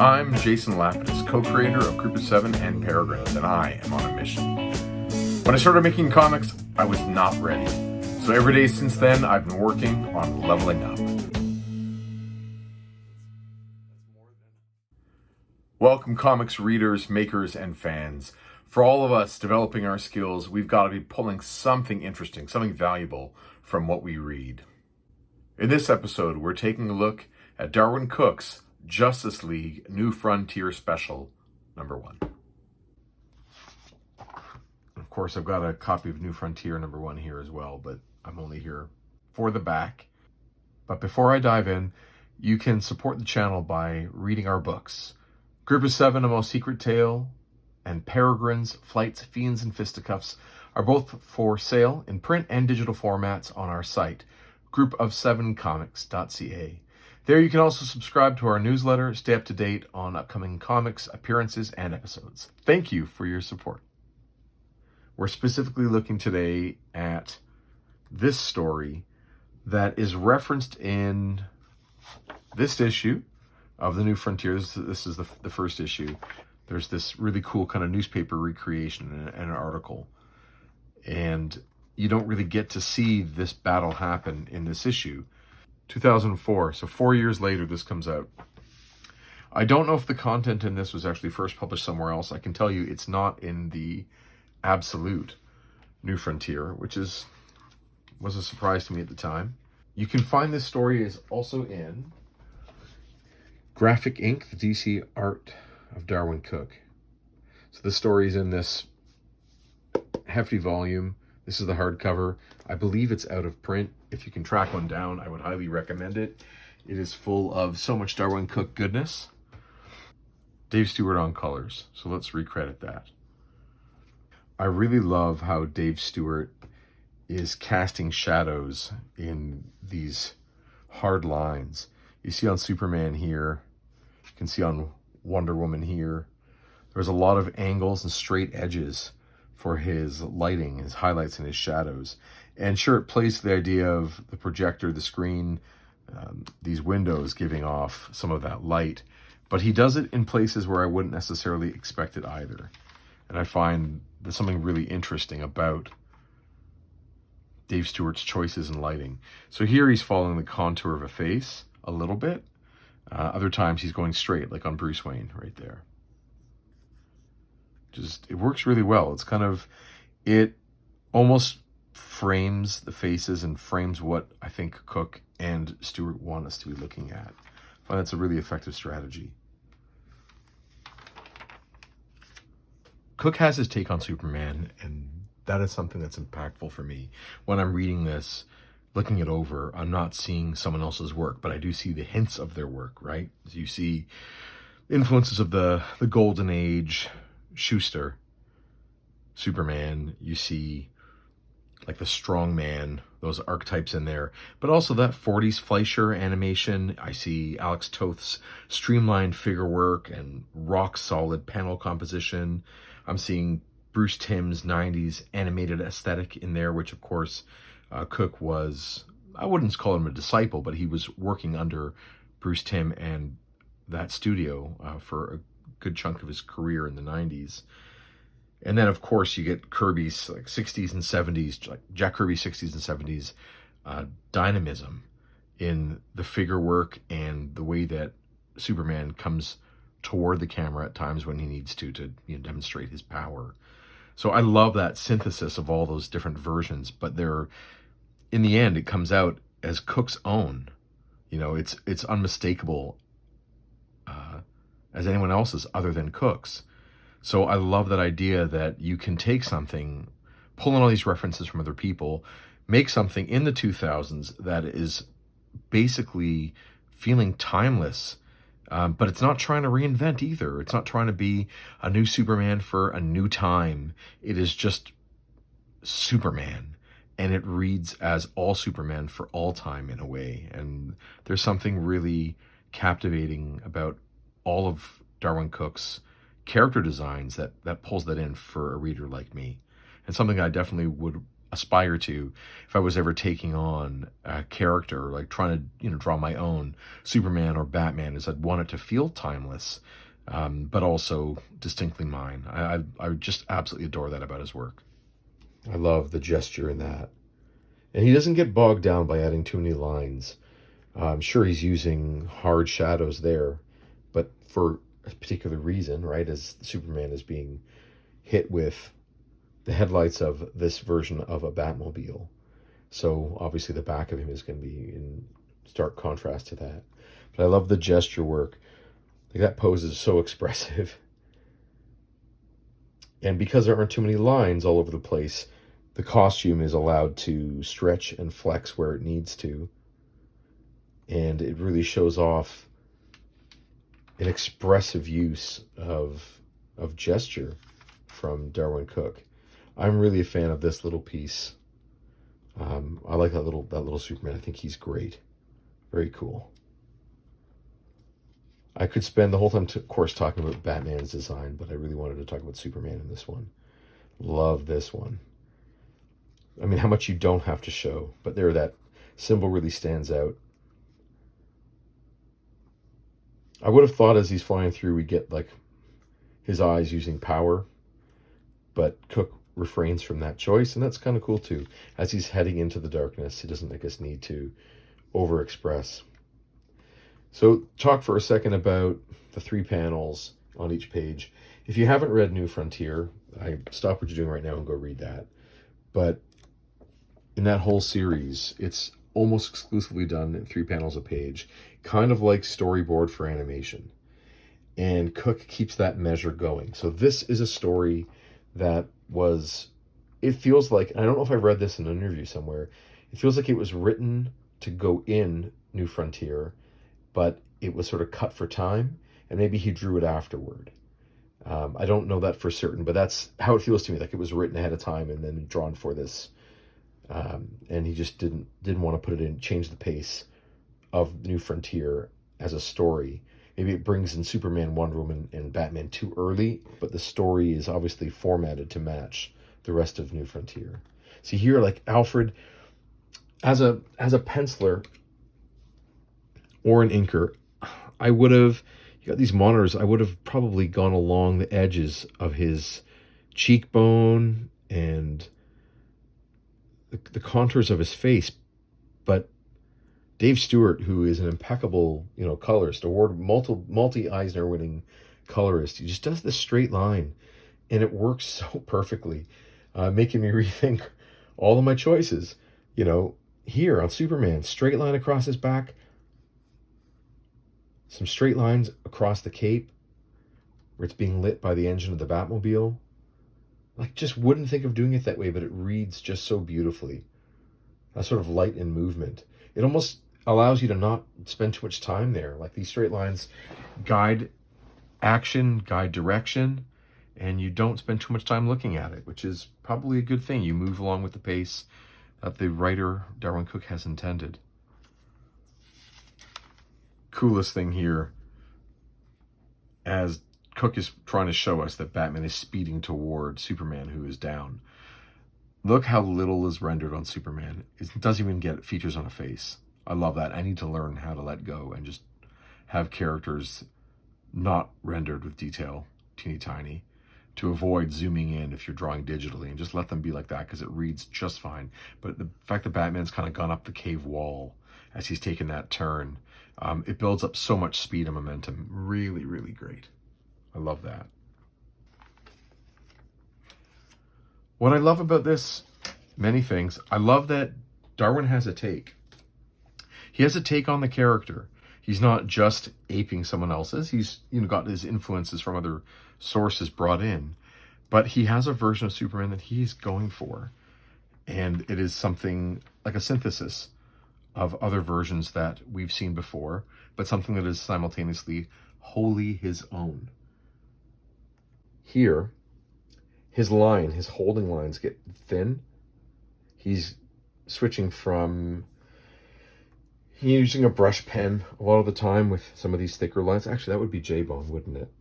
I'm Jason Lapidus, co-creator of Group of Seven and Peregrines, and I am on a mission. When I started making comics, I was not ready. So every day since then, I've been working on leveling up. Welcome, comics readers, makers, and fans. For all of us developing our skills, we've got to be pulling something interesting, something valuable from what we read. In this episode, we're taking a look at Darwyn Cooke's Justice League New Frontier Special, #1. Of course, I've got a copy of New Frontier #1 here as well, but I'm only here for the back. But before I dive in, you can support the channel by reading our books. Group of Seven, A Most Secret Tale, and Peregrines, Flights, Fiends, and Fisticuffs are both for sale in print and digital formats on our site, groupofsevencomics.ca. There you can also subscribe to our newsletter, stay up to date on upcoming comics, appearances, and episodes. Thank you for your support. We're specifically looking today at this story that is referenced in this issue of the New Frontier. This is the first issue. There's this really cool kind of newspaper recreation and an article. And you don't really get to see this battle happen in this issue. 2004, so 4 years later, this comes out. I don't know if the content in this was actually first published somewhere else. I can tell you it's not in the absolute New Frontier, which was a surprise to me at the time. You can find this story is also in Graphic Inc., the DC art of Darwyn Cooke. So the story is in this hefty volume. This is the hardcover. I believe it's out of print. If you can track one down, I would highly recommend it. It is full of so much Darwyn Cooke goodness. Dave Stewart on colors, so let's recredit that. I really love how Dave Stewart is casting shadows in these hard lines. You see on Superman here, you can see on Wonder Woman here. There's a lot of angles and straight edges for his lighting, his highlights, and his shadows. And sure, it plays to the idea of the projector, the screen, these windows giving off some of that light. But he does it in places where I wouldn't necessarily expect it either. And I find there's something really interesting about Dave Stewart's choices in lighting. So here he's following the contour of a face a little bit. Other times he's going straight, like on Bruce Wayne right there. It works really well. It's kind of, it almost frames the faces and frames what I think Cooke and Stewart want us to be looking at. I find that's a really effective strategy. Cooke has his take on Superman, and that is something that's impactful for me. When I'm reading this, looking it over, I'm not seeing someone else's work, but I do see the hints of their work, right? You see influences of the Golden Age, Schuster, Superman. You see like the strong man, those archetypes in there, but also that 40s Fleischer animation. I see Alex Toth's streamlined figure work and rock solid panel composition. I'm seeing Bruce Timm's 90s animated aesthetic in there, which of course Cooke was, I wouldn't call him a disciple, but he was working under Bruce Timm and that studio for a good chunk of his career in the 90s. And then, of course, you get Kirby's like 60s and 70s, like Jack Kirby's 60s and 70s dynamism in the figure work and the way that Superman comes toward the camera at times when he needs to demonstrate his power. So I love that synthesis of all those different versions, but in the end, it comes out as Cooke's own. It's unmistakable as anyone else's other than Cooke's. So I love that idea that you can take something, pull in all these references from other people, make something in the 2000s that is basically feeling timeless, but it's not trying to reinvent either. It's not trying to be a new Superman for a new time. It is just Superman, and it reads as all Superman for all time in a way. And there's something really captivating about all of Darwyn Cooke's character designs that pulls that in for a reader like me, and something I definitely would aspire to if I was ever taking on a character, like trying to, draw my own Superman or Batman, is I'd want it to feel timeless, but also distinctly mine. I just absolutely adore that about his work. I love the gesture in that. And he doesn't get bogged down by adding too many lines. I'm sure he's using hard shadows there, but for a particular reason, right? As Superman is being hit with the headlights of this version of a Batmobile. So obviously the back of him is going to be in stark contrast to that. But I love the gesture work. Like, that pose is so expressive. And because there aren't too many lines all over the place, the costume is allowed to stretch and flex where it needs to. And it really shows off an expressive use of gesture from Darwyn Cooke. I'm really a fan of this little piece. I like that little Superman. I think he's great. Very cool. I could spend the whole time, of course, talking about Batman's design, but I really wanted to talk about Superman in this one. Love this one. I mean, how much you don't have to show, but there, that symbol really stands out. I would have thought as he's flying through, we get like his eyes using power, but Cooke refrains from that choice, and that's kind of cool too. As he's heading into the darkness, he doesn't, I guess, need to overexpress. So talk for a second about the 3 panels on each page. If you haven't read New Frontier, I stop what you're doing right now and go read that. But in that whole series, it's almost exclusively done in 3 panels a page, kind of like storyboard for animation. And Cooke keeps that measure going. So this is a story that was, it feels like, I don't know if I read this in an interview somewhere, it feels like it was written to go in New Frontier, but it was sort of cut for time, and maybe he drew it afterward. I don't know that for certain, but that's how it feels to me, like it was written ahead of time and then drawn for this. And he just didn't want to put it in, change the pace of New Frontier as a story. Maybe it brings in Superman, Wonder Woman, and Batman too early, but the story is obviously formatted to match the rest of New Frontier. See here, like Alfred, as a penciler or an inker, I would have, you got these monitors, I would have probably gone along the edges of his cheekbone and the contours of his face, but Dave Stewart, who is an impeccable, colorist, multi-Eisner winning colorist, he just does this straight line, and it works so perfectly, making me rethink all of my choices. Here on Superman, straight line across his back, some straight lines across the cape, where it's being lit by the engine of the Batmobile. Like, just wouldn't think of doing it that way, but it reads just so beautifully. That sort of light and movement. It almost allows you to not spend too much time there. Like, these straight lines guide action, guide direction, and you don't spend too much time looking at it, which is probably a good thing. You move along with the pace that the writer, Darwyn Cooke, has intended. Coolest thing here, as Cooke is trying to show us that Batman is speeding toward Superman, who is down. Look how little is rendered on Superman. It doesn't even get features on a face. I love that. I need to learn how to let go and just have characters not rendered with detail, teeny tiny, to avoid zooming in if you're drawing digitally, and just let them be like that because it reads just fine. But the fact that Batman's kind of gone up the cave wall as he's taken that turn, it builds up so much speed and momentum. Really, really great. I love that. What I love about this, many things. I love that Darwyn has a take. He has a take on the character. He's not just aping someone else's. He's got his influences from other sources brought in, but he has a version of Superman that he's going for, and it is something like a synthesis of other versions that we've seen before, but something that is simultaneously wholly his own. Here, his holding lines get thin. He's switching from using a brush pen a lot of the time with some of these thicker lines. Actually, that would be J-Bone, wouldn't it?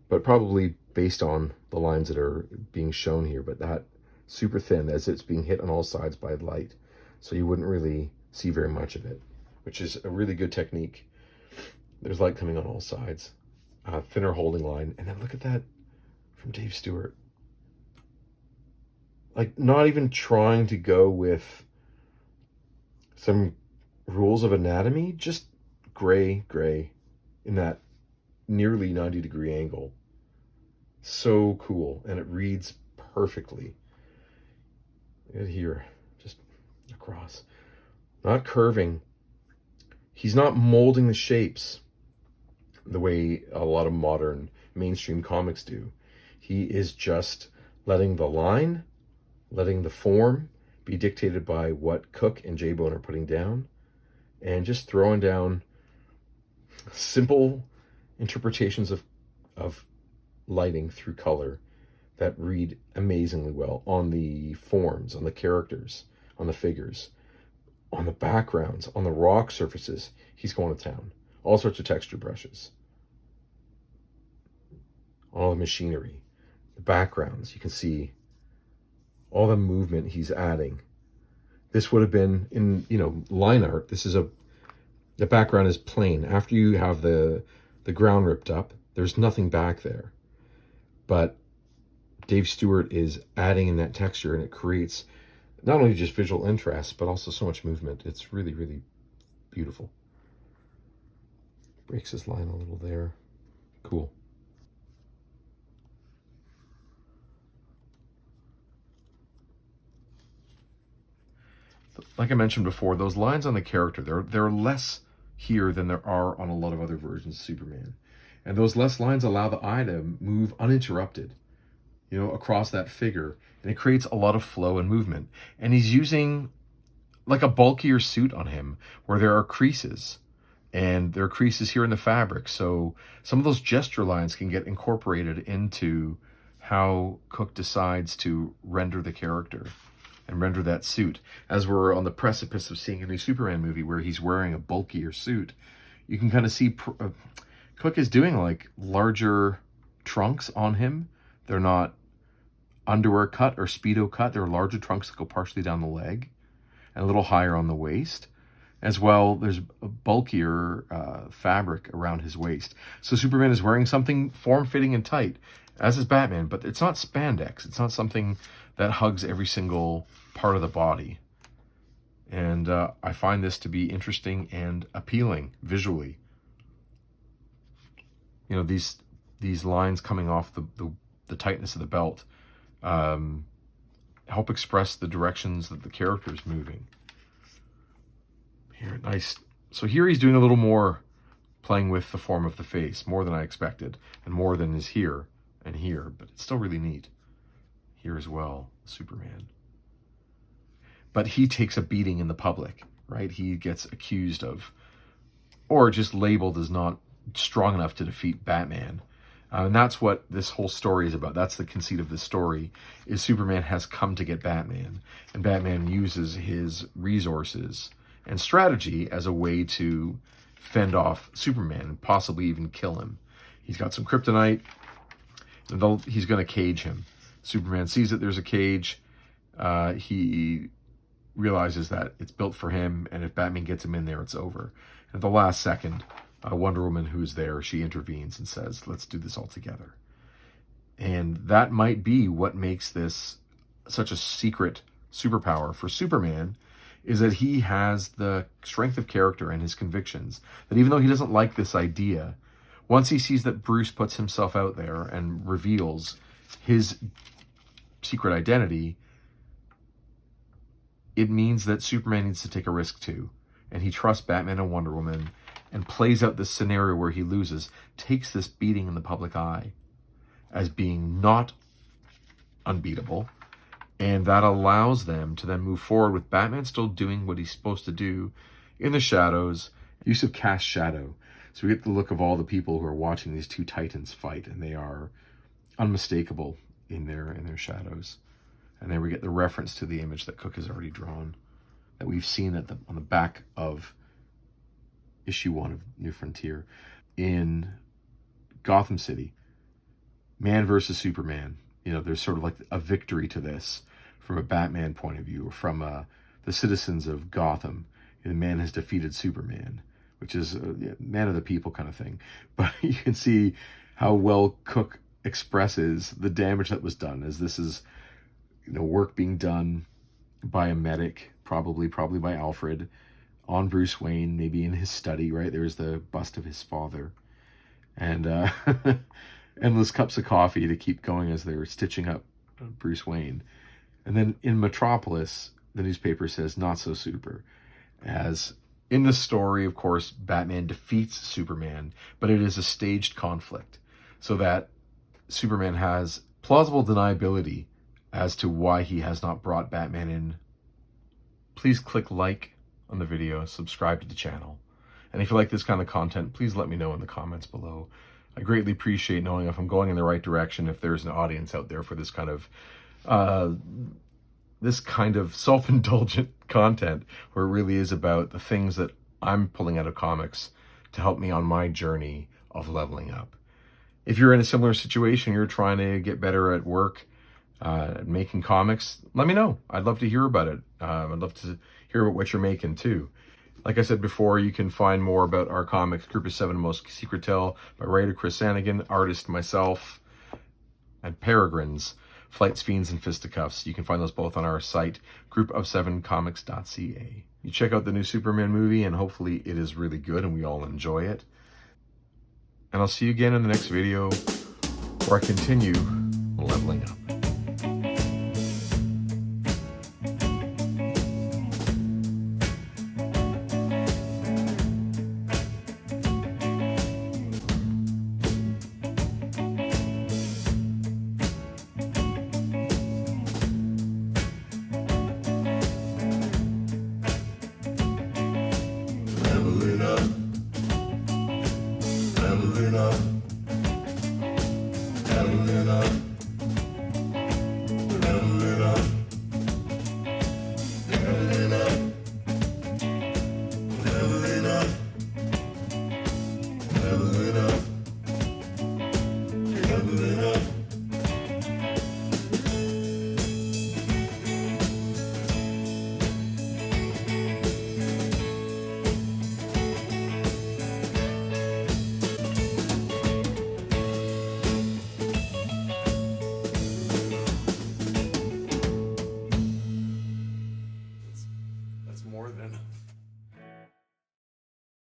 But probably based on the lines that are being shown here. But that super thin as it's being hit on all sides by light. So you wouldn't really see very much of it, which is a really good technique. There's light coming on all sides. Thinner holding line. And then look at that from Dave Stewart. Like, not even trying to go with some rules of anatomy, just gray in that nearly 90-degree angle. So cool, and it reads perfectly. Look at here, just across. Not curving. He's not molding the shapes the way a lot of modern mainstream comics do. He is just letting the line, letting the form be dictated by what Cooke and J-Bone are putting down, and just throwing down simple interpretations of lighting through color that read amazingly well on the forms, on the characters, on the figures, on the backgrounds, on the rock surfaces. He's going to town. All sorts of texture brushes. All the machinery, the backgrounds, you can see all the movement he's adding. This would have been in, line art. The background is plain. After you have the ground ripped up, there's nothing back there. But Dave Stewart is adding in that texture, and it creates not only just visual interest, but also so much movement. It's really, really beautiful. Breaks his line a little there. Cool. Like I mentioned before, those lines on the character, there are less here than there are on a lot of other versions of Superman. And those less lines allow the eye to move uninterrupted, across that figure. And it creates a lot of flow and movement. And he's using like a bulkier suit on him where there are creases. And there are creases here in the fabric. So some of those gesture lines can get incorporated into how Cooke decides to render the character and render that suit. As we're on the precipice of seeing a new Superman movie where he's wearing a bulkier suit, you can kind of see Cooke is doing like larger trunks on him. They're not underwear cut or Speedo cut. They're larger trunks that go partially down the leg and a little higher on the waist. As well, there's a bulkier fabric around his waist. So Superman is wearing something form-fitting and tight, as is Batman, but it's not spandex. It's not something that hugs every single part of the body. And I find this to be interesting and appealing visually. These lines coming off the tightness of the belt help express the directions that the character is moving. Here, nice. So here he's doing a little more playing with the form of the face, more than I expected, and more than is here and here, but it's still really neat. Here as well, Superman. But he takes a beating in the public, right? He gets accused of, or just labeled as not strong enough to defeat Batman. And that's what this whole story is about. That's the conceit of this story, is Superman has come to get Batman. And Batman uses his resources and strategy as a way to fend off Superman and possibly even kill him. He's got some kryptonite, and he's going to cage him. Superman sees that there's a cage. He realizes that it's built for him, and if Batman gets him in there, it's over. And at the last second, Wonder Woman, who's there, she intervenes and says, let's do this all together. And that might be what makes this such a secret superpower for Superman, is that he has the strength of character and his convictions, that even though he doesn't like this idea, once he sees that Bruce puts himself out there and reveals his secret identity, it means that Superman needs to take a risk too. And he trusts Batman and Wonder Woman and plays out this scenario where he loses, takes this beating in the public eye as being not unbeatable. And that allows them to then move forward with Batman still doing what he's supposed to do in the shadows, use of cast shadow. So we get the look of all the people who are watching these two titans fight, and they are unmistakable in their shadows. And there we get the reference to the image that Cooke has already drawn, that we've seen on the back of issue 1 of New Frontier. In Gotham City, man versus Superman. There's sort of like a victory to this from a Batman point of view, or from the citizens of Gotham. The man has defeated Superman, which is a man of the people kind of thing. But you can see how well Cooke expresses the damage that was done, as this is, work being done by a medic, probably by Alfred, on Bruce Wayne, maybe in his study, right? There's the bust of his father. And endless cups of coffee to keep going as they're stitching up Bruce Wayne. And then in Metropolis, the newspaper says, not so super. As in the story, of course, Batman defeats Superman, but it is a staged conflict, so that Superman has plausible deniability as to why he has not brought Batman in. Please click like on the video, subscribe to the channel. And if you like this kind of content, please let me know in the comments below. I greatly appreciate knowing if I'm going in the right direction, if there's an audience out there for this kind of self-indulgent content, where it really is about the things that I'm pulling out of comics to help me on my journey of leveling up. If you're in a similar situation, you're trying to get better at work, making comics, let me know. I'd love to hear about it. I'd love to hear about what you're making too. Like I said before, you can find more about our comics, Group of Seven Most Secret Tale by writer Chris Sanigan, artist myself, and Peregrines, Flights, Fiends, and Fisticuffs. You can find those both on our site, group-of-7comics.ca. You check out the new Superman movie, and hopefully it is really good and we all enjoy it. And I'll see you again in the next video, where I continue leveling up. Level it up.